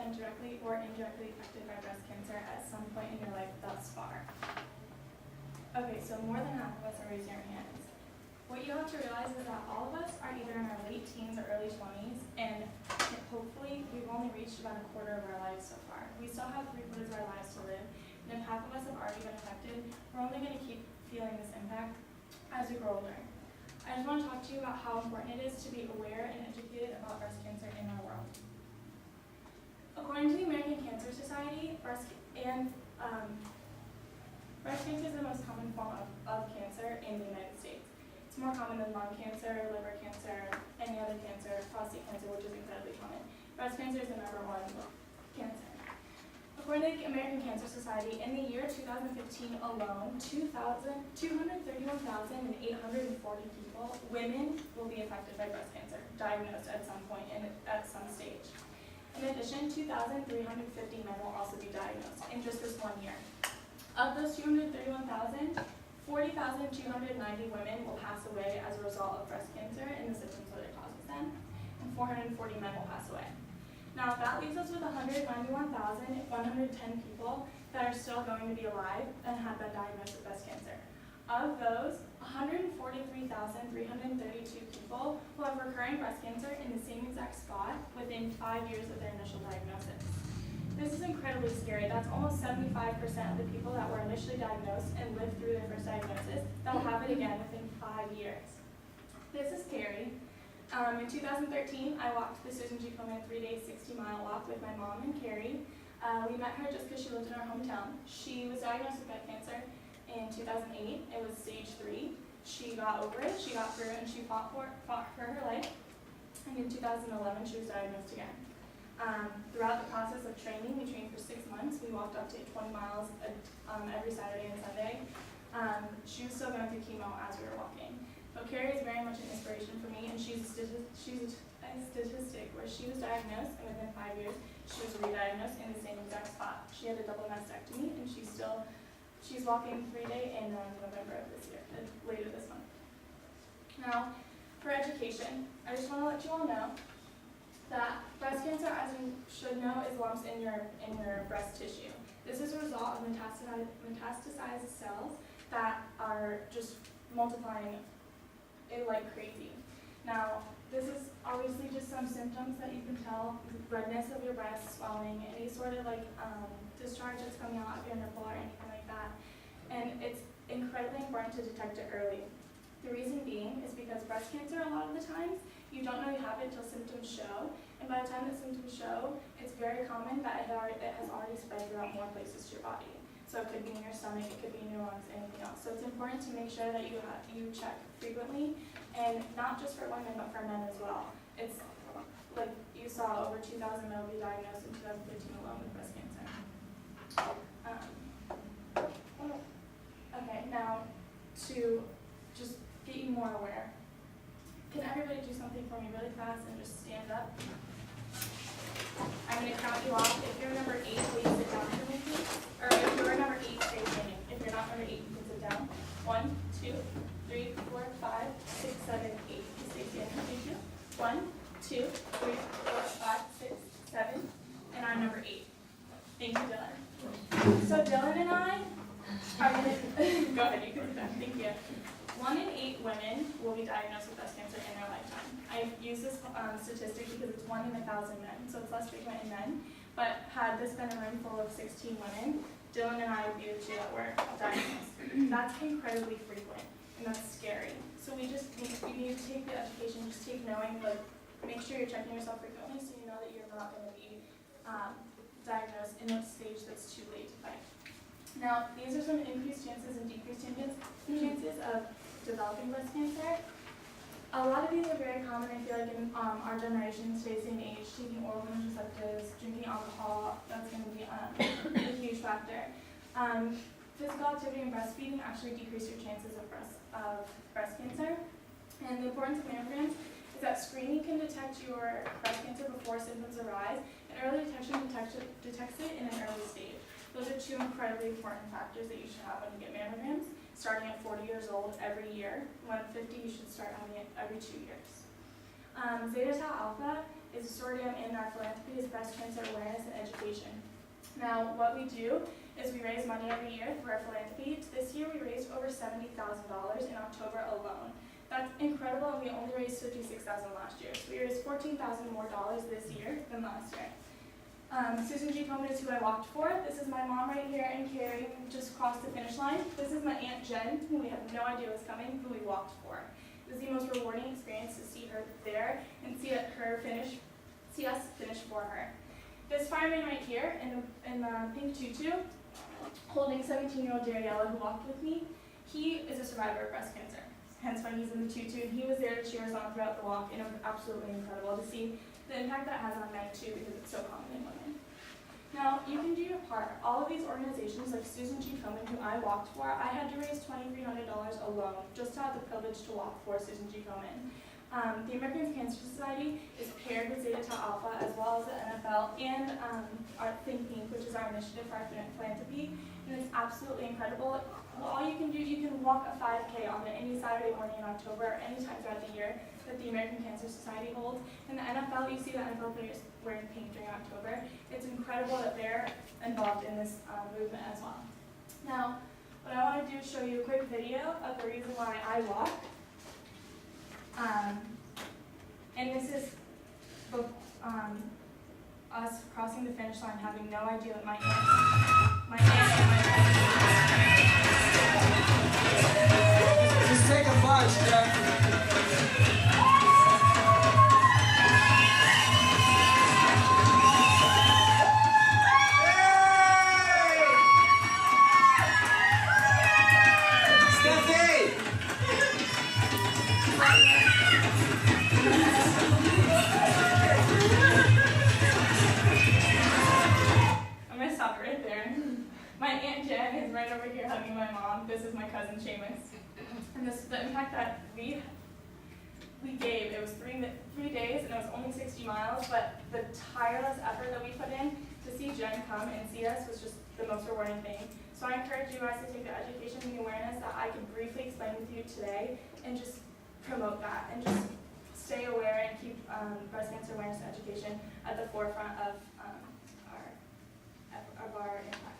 been directly or indirectly affected by breast cancer at some point in your life thus far? Okay, so more than half of us are raising our hands. What you have to realize is that all of us are either in our late teens or early 20s, and hopefully we've only reached about a quarter of our lives so far. We still have 3/4 of our lives to live, and if half of us have already been affected, we're only going to keep feeling this impact as we grow older. I just want to talk to you about how important it is to be aware and educated about breast cancer in our world. According to the American Cancer Society, breast cancer is the most common form of cancer in the United States. It's more common than lung cancer, liver cancer, any other cancer, prostate cancer, which is incredibly common. Breast cancer is the #1 cancer. According to the American Cancer Society, in the year 2015 alone, 231,840 people, women, will be affected by breast cancer, diagnosed at some point and at some stage. In addition, 2,350 men will also be diagnosed in just this 1 year. Of those 231,000, 40,290 women will pass away as a result of breast cancer and the symptoms that it causes them, and 440 men will pass away. Now that leaves us with 191,110 people that are still going to be alive and have been diagnosed with breast cancer. Of those, 143,332 people will have recurring breast cancer in the same exact spot within 5 years of their initial diagnosis. This is incredibly scary. That's almost 75% of the people that were initially diagnosed and lived through their first diagnosis that will have it again within 5 years. This is scary. In 2013, I walked the Susan G. Komen 3-day 60-mile walk with my mom and Carrie. We met her just because she lived in our hometown. She was diagnosed with breast cancer in 2008. It was stage 3. She got over it, she got through it, and she fought for her life. And in 2011, she was diagnosed again. Throughout the process of training, we trained for 6 months. We walked up to 20 miles every Saturday and Sunday. She was still going through chemo as we were walking. But Carrie is very much an inspiration for me, and she's a statistic where she was diagnosed, and within 5 years, she was re-diagnosed in the same exact spot. She had a double mastectomy, and she's walking 3-day in November of this year, later this month. Now, for education, I just want to let you all know that breast cancer, as you should know, is lumps in your breast tissue. This is a result of metastasized cells that are just multiplying like crazy. Now, this is obviously just some symptoms that you can tell: redness of your breast, swelling, any sort of discharge that's coming out of your nipple or anything like that. And it's incredibly important to detect it early. The reason being is because breast cancer, a lot of the times, you don't know you have it until symptoms show, and by the time the symptoms show, it's very common that it has already spread throughout more places to your body. So it could be in your stomach, it could be in your lungs, anything else. So it's important to make sure that you check frequently, and not just for women, but for men as well. It's like you saw, over 2,000 men will be diagnosed in 2015 alone with breast cancer. Okay, now to just get you more aware. Can everybody do something for me really fast and just stand up? I'm going to count you off. If you're number 8, please sit down for me, please. Or if you're number 8, stay standing. If you're not number 8, you can sit down. 1, 2, 3, 4, 5, 6, 7, 8. Stay standing. Thank you. 1, 2, 3, 4, 5, 6, 7. And I'm number 8. Thank you, Dylan. So Dylan and I are going to go ahead. You can sit down. Thank you. 1 in 8 women will be diagnosed with breast cancer in their lifetime. I use this statistic because it's 1 in 1,000 men, so it's less frequent in men. But had this been a room full of 16 women, Dylan and I would be the 2 that were diagnosed. That's incredibly frequent, and that's scary. So we need to take the education, just take knowing, make sure you're checking yourself frequently so you know that you're not going to be diagnosed in a stage that's too late to fight. Now, these are some increased chances and decreased chances of developing breast cancer. A lot of these are very common, I feel like, in our generation, today's day and age. Taking oral contraceptives, drinking alcohol, that's going to be a huge factor. Physical activity and breastfeeding actually decrease your chances of breast cancer. And the importance of mammograms is that screening can detect your breast cancer before symptoms arise, and early detection detects it in an early stage. Those are 2 incredibly important factors that you should have when you get mammograms, starting at 40 years old every year. When 50, you should start having it every 2 years. Zeta tau alpha is a sorority I'm in. Our philanthropy is breast cancer awareness and education. Now, what we do is we raise money every year for our philanthropy. This year we raised over $70,000 in October alone. That's incredible, and we only raised $56,000 last year. So we raised $14,000 more this year than last year. Susan G. Komen is who I walked for. This is my mom right here, and Carrie just crossed the finish line. This is my Aunt Jen, who we have no idea was coming, who we walked for. It was the most rewarding experience to see her there and see us finish for her. This fireman right here in the pink tutu, holding 17-year-old Dariella, who walked with me, he is a survivor of breast cancer. Hence why he's in the tutu, and he was there to cheer us on throughout the walk, and it was absolutely incredible to see the impact that has on men too, because it's so common in women. Now, you can do your part. All of these organizations, like Susan G. Komen, who I walked for, I had to raise $2,300 alone just to have the privilege to walk for Susan G. Komen. The American Cancer Society is paired with Zeta Tau Alpha, as well as the NFL, and our Think Pink, which is our initiative for our philanthropy, and it's absolutely incredible. All you can do, you can walk a 5K on any Saturday morning in October or any time throughout the year that the American Cancer Society holds. In the NFL, you see the NFL players wearing pink during October. It's incredible that they're involved in this movement as well. Now, what I want to do is show you a quick video of the reason why I walk. And this is us crossing the finish line, having no idea what my aunt Just take a bunch, Jeff. My Aunt Jen is right over here hugging my mom. This is my cousin Seamus. And this is the impact that we gave. It was 3 days and it was only 60 miles, but the tireless effort that we put in to see Jen come and see us was just the most rewarding thing. So I encourage you guys to take the education and the awareness that I could briefly explain with you today and just promote that and just stay aware and keep breast cancer awareness and education at the forefront of our impact.